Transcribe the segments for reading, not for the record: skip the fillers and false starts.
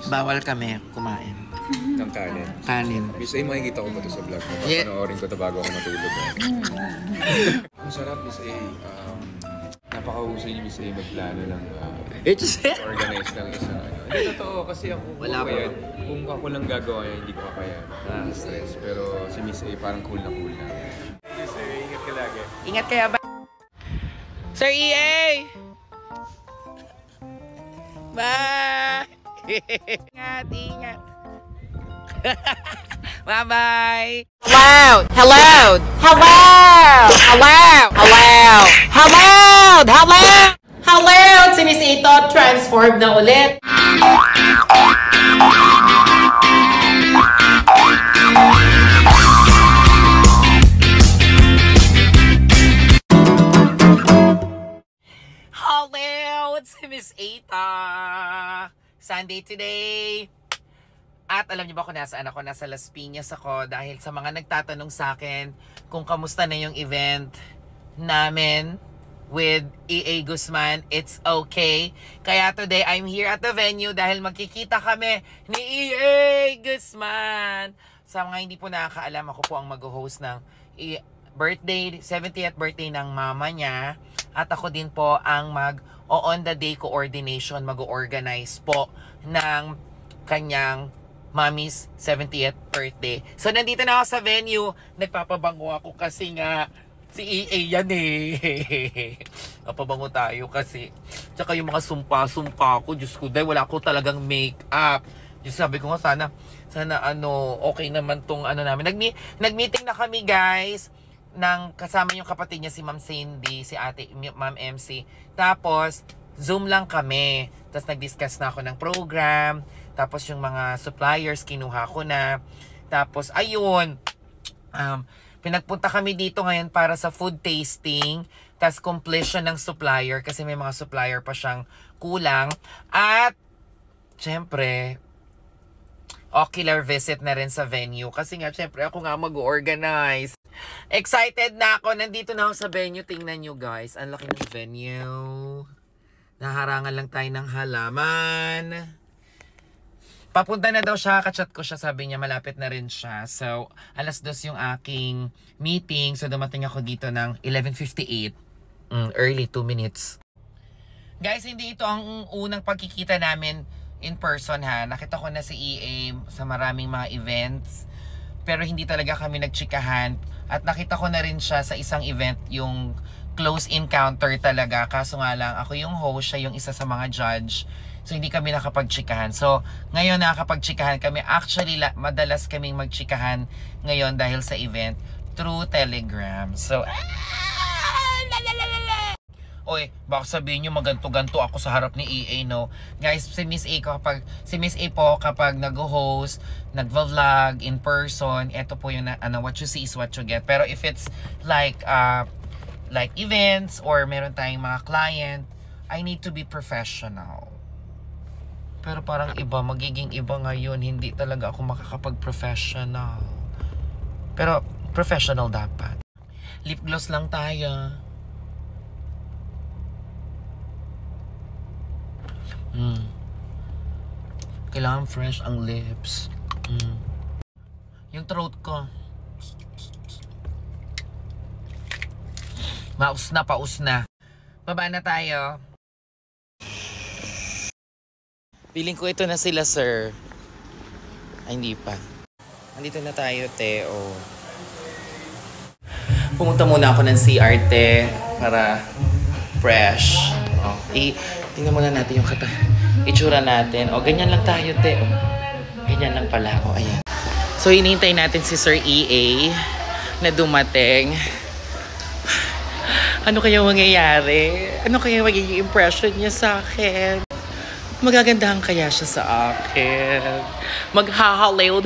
Bawal kami kumain. Ng kanin. Kanin. Miss A, makikita ko ba ito sa vlog mo? Panoorin ko ito bago ako matulog. Ang sarap, Miss A. Napakahusay ni Miss A magplano ng organize ng isang ano. Hindi, totoo. Kasi ako kung ako lang gagawa yan, hindi ko kakayan. Stress. Pero si Miss A parang cool na cool na. Miss A, ingat ka lagi. Ingat kaya ba? Sir EA! Bye! Ingat, ingat. Bye-bye! Hello! Hello! Hello! Hello! Hello! Hello! Hello! Hello! Si Miss Ito, transform na ulit. Hello! It's si Miss Ita. Sunday today. At alam niyo ba kung nasaan ako? Nasa Las Piñas ako dahil sa mga nagtatanong sa akin kung kamusta na yung event namin with EA Guzman. It's okay. Kaya today I'm here at the venue dahil magkikita kami ni EA Guzman. Sa mga hindi po nakakaalam, ako po ang mag-host ng birthday, 70th birthday ng mama niya. At ako din po ang on the day coordination, mag-organize po ng kanyang Mommy's 70th birthday. So, nandito na ako sa venue. Nagpapabango ako kasi nga si EA yan eh. Napabango tayo kasi. Tsaka yung mga sumpa ko. Diyos ko, dahil wala ko talagang make-up. Diyos, sabi ko nga sana okay naman tong namin. Nag-meeting na kami, guys. Kasama yung kapatid niya, si Ma'am Cindy, si ate, Ma'am MC. Tapos, Zoom lang kami. Tapos, nag-discuss na ako ng program. Tapos yung mga suppliers, kinuha ko na. Tapos, ayun. Pinagpunta kami dito ngayon para sa food tasting. Tapos, completion ng supplier. Kasi may mga supplier pa siyang kulang. At, syempre, ocular visit na rin sa venue. Kasi nga, syempre, ako nga mag-organize. Excited na ako. Nandito na ako sa venue. Tingnan nyo, guys. Ang laki ng venue. Naharangan lang tayo ng halaman. Papunta na daw siya, kachat ko siya, sabi niya malapit na rin siya. So, 2:00 yung aking meeting. So, dumating ako dito ng 11:58. Early, 2 minutes. Guys, hindi ito ang unang pagkikita namin in person ha. Nakita ko na si EA sa maraming mga events. Pero hindi talaga kami nagchikahan. At nakita ko na rin siya sa isang event, yung close encounter talaga. Kaso nga lang, ako yung host, siya yung isa sa mga judge. So, hindi kami nakapagchikahan. So, ngayon nakakapagchikahan kami. Actually, madalas kaming magchikahan ngayon dahil sa event through Telegram. So, Oy, baka sabihin nyo maganto-ganto ako sa harap ni EA, no? Guys, si Miss A po kapag nag-host, nag-vlog in person, ito po yung what you see is what you get. Pero if it's like events or meron tayong mga client, I need to be professional. Pero parang iba, magiging iba ngayon. Hindi talaga ako makakapag-professional. Pero professional dapat. Lip gloss lang tayo. Kailangan fresh ang lips. Yung throat ko. Paus na. Baba na tayo. Feeling ko ito na sila, sir. Ay, hindi pa. Nandito na tayo, Teo. Pumunta muna ako ng CR, te, para fresh. Tingnan muna natin yung itsura natin. Ganyan lang tayo, te. Ganyan lang pala. Ayan. So, hinihintay natin si Sir EA na dumating. Ano kaya mangyayari? Ano kaya magiging impression niya sa akin? Magagandahan kaya siya sa akin? Mag-Hollywood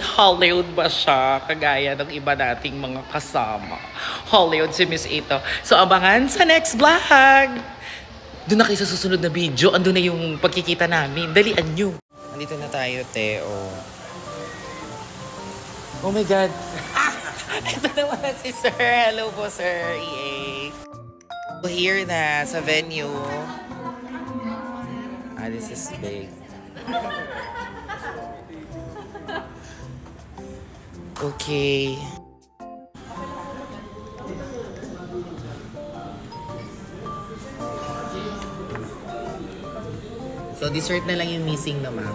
ba siya? Kagaya ng iba nating mga kasama. Hollywood si Miss Ito. So, abangan sa next vlog! Doon na kayo sa susunod na video. Andun na yung pagkikita namin. Dalian nyo. Nandito na tayo, Teo. Oh my God. Ito naman na si Sir. Hello po, Sir EA. Here na sa venue. This is big. Okay. So, dessert na lang yung missing na, ma'am.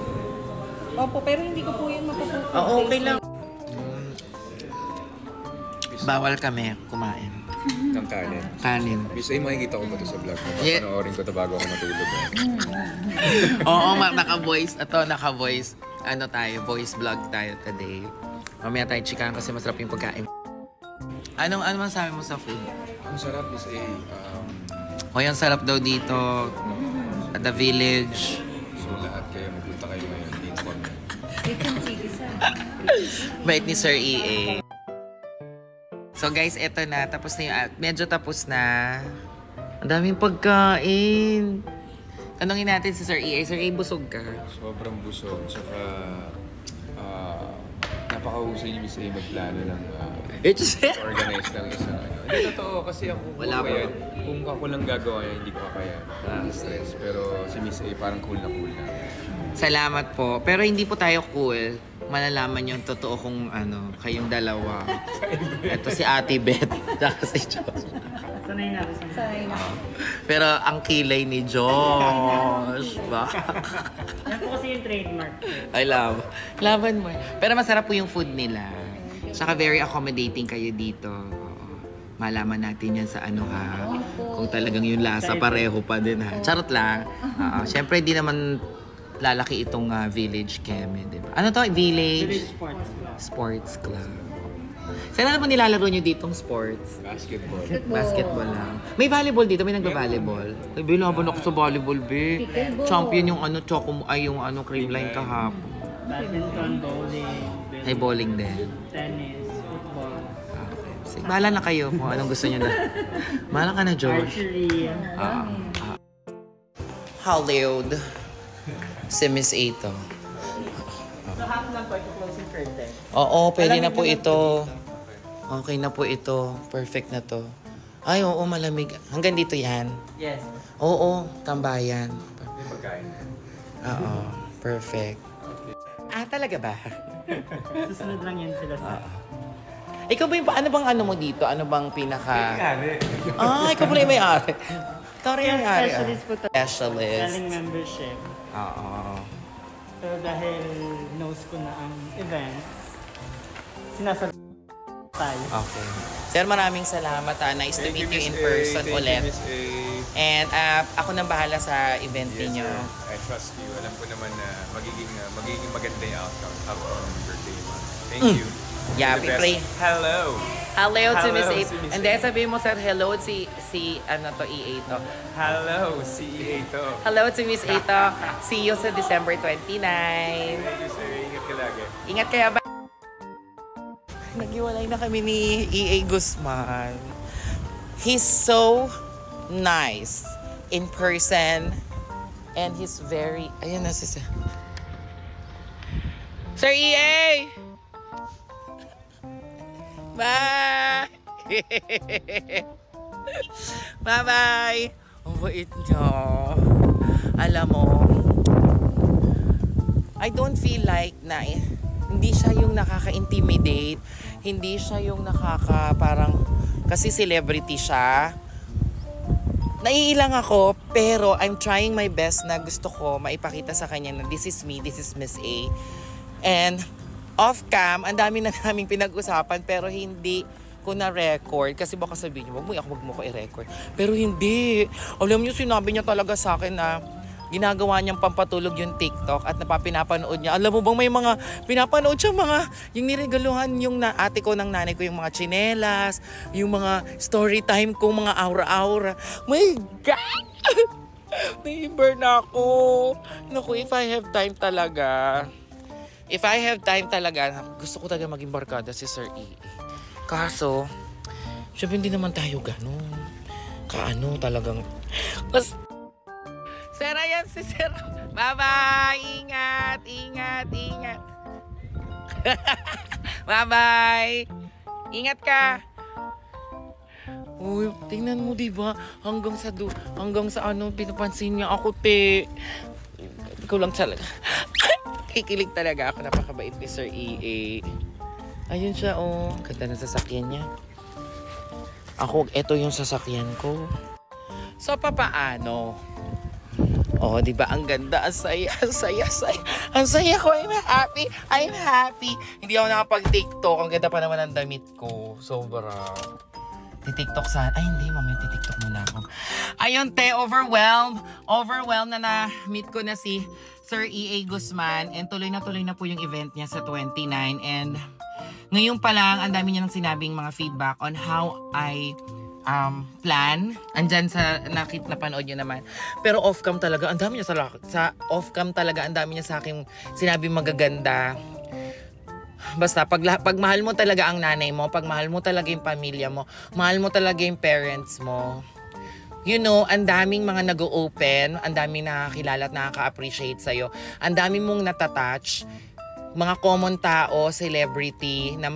Opo, pero hindi ko po yun mapupunta. Okay lang. Bawal kami kumain. Ng kanin. Kanin. Miss A, makikita ko ba ito sa vlog mo? Yeah. Papanoorin ko ito bago ako matulog. Oo, naka-voice. Ito, naka-voice. Ano tayo, voice vlog tayo today. Mamaya tayo chikahan kasi masarap yung pagkain. Ano masabi mo sa food? Ang sarap, Miss A. O, yung sarap daw dito. At the village. So lahat kayo, magpunta kayo ngayon. Dito kami. Bait ni Sir EA. So guys, eto na. Tapos na yung... medyo tapos na. Ang daming pagkain. Tanungin natin si Sir EA. Sir EA, busog ka? Sobrang busog. Tsaka napakahusay ni Miss A magplano ng organize ng isang ano. Hindi, totoo. Kasi ako Wala kaya, kung ako lang gagawa yan, hindi ko kaya. Stress. Pero si Miss A parang cool na cool na. Salamat po. Pero hindi po tayo cool. Malalaman yung totoo kung ano, kayong dalawa. Ito si Ate Beth, tsaka si Josh. Sanay na. Pero ang kilay ni Josh. Ba? Yan po kasi yung trademark. I love. Laban mo. Pero masarap po yung food nila. Saka very accommodating kayo dito. Oo. Malaman natin yan sa ano ha. Kung talagang yung lasa pareho pa din ha. Charot lang. Siyempre hindi naman lalaki itong village keme, di ba? Ano to? Village Sports Club. Saan na po nilalaro nyo ditong sports? Basketball. Basketball lang. May volleyball dito, may nagba-volleyball. Ay, binaban ako sa volleyball, be. Champion yung ano, yung ano, cream line kahapon. Badminton, bowling, Ay, bowling din. tennis, football, Okay. Sige, bahala na kayo kung anong gusto nyo na. Bahala ka na, Josh. archery. Hollywood. Si Miss A to. So, half lang po ito closing curtain. Oo, pwede na po ito. Okay na po ito. Perfect na to. Ay, oo, malamig. Hanggang dito yan. Yes. Oo, tambayan. May pagkain. Oo, perfect. Talaga ba? Susunod lang yan sila sa... Ikaw ba yung, ano bang ano mo dito? Ano bang pinaka... ikaw pala yung may-ari. Ikaw rin yung may-ari. Specialist po to. Specialist. Selling membership. Oo. Pero dahil knows ko na ang event, sinasabi tayo. Okay. Sir, maraming salamat. Nice to meet you in person Thank ulit. you, Miss A. And ako nang bahala sa event ninyo. Sir. I trust you. Alam ko naman na magiging maganda yung outcome ng birthday mo. Thank you. Yeah, The we best. pray. Hello. Hello to Miss Hello A. to Miss And then sabihin mo, sir, hello si ano to, EA to. Hello, CEA to. Hello to Miss A to. See you sa December 29. Thank you, sir. Ingat ka lagi. Ingat kaya ba? Naghiwalay na kami ni EA Guzman. He's so nice in person. And he's very... Ayun na si Sir. Sir EA! Bye! Bye-bye! Ang bait niya. Alam mo, I don't feel like na hindi siya yung nakaka-intimidate, hindi siya yung parang, kasi celebrity siya. Naiilang ako, pero I'm trying my best na gusto ko maipakita sa kanya na this is me, this is Miss A. And off-cam, ang dami na naming pinag-usapan, pero hindi ko na-record. Kasi baka sabihin niyo, wag mo ko i-record. Pero hindi. Alam niyo, sinabi niya talaga sa akin na ginagawa niyang pampatulog yung TikTok at napapinapanood niya. Alam mo bang may mga pinapanood siya yung niregaluhan yung ate ko ng nanay ko, yung mga tsinelas, yung mga story time ko, mga aura-aura. My God! Nai-burn ako. Naku, if I have time talaga, gusto ko talaga maging barkada si Sir EA. Kaso, syempre hindi naman tayo ganun. Talagang... Sir, ayan si Sir. Bye-bye! Ingat! Bye-bye! Ingat ka! Uy, tingnan mo, diba? Hanggang sa ano, pinapansin niya ako, te. Ikaw lang talaga. Kikilig talaga ako. Napakabait ni Sir EA. Ayun siya, oh. Ganda ng sasakyan niya. Ako, ito yung sasakyan ko. So, papaano? Oh, di ba? Ang ganda, ang saya, ang saya, saya. Ang saya ko, I'm happy, I'm happy. Hindi ako nakapag-TikTok. Ang ganda pa naman ang damit ko. Sobra. Ti-TikTok sana. Ay, hindi, mamaya ti-TikTok muna ako. Ayun, te, overwhelmed. Overwhelmed na na-meet ko na si Sir E.A. Guzman. And tuloy na po yung event niya sa 29. And ngayon pa lang, ang dami niya nang sinabing mga feedback on how I plan. Andyan sa napanood nyo naman. Pero off-cam talaga, ang dami niya sa off-cam talaga, ang dami niya sa akin sinabing magaganda. Basta, pag mahal mo talaga ang nanay mo, pag mahal mo talaga yung pamilya mo, mahal mo talaga yung parents mo, you know, ang daming mga nag-open, ang daming nakakilala at nakaka-appreciate sa'yo, ang daming mong natatouch, mga common tao, celebrity, na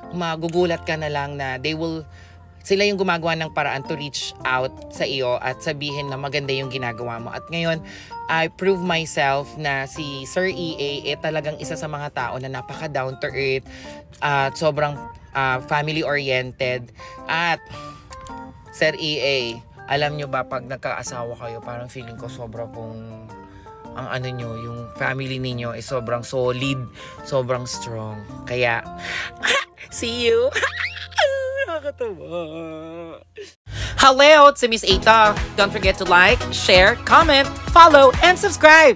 magugulat ka na lang na sila yung gumagawa ng paraan to reach out sa iyo at sabihin na maganda yung ginagawa mo. At ngayon, I prove myself na si Sir E.A. talagang isa sa mga tao na napaka down to earth at sobrang family-oriented. At Sir E.A., alam nyo ba pag nagkaasawa kayo, parang feeling ko sobra pong ang ano nyo, yung family ninyo is sobrang solid, sobrang strong. Kaya, see you! Nakakatawa. Hello, it's Miss Eita. Don't forget to like, share, comment, follow, and subscribe!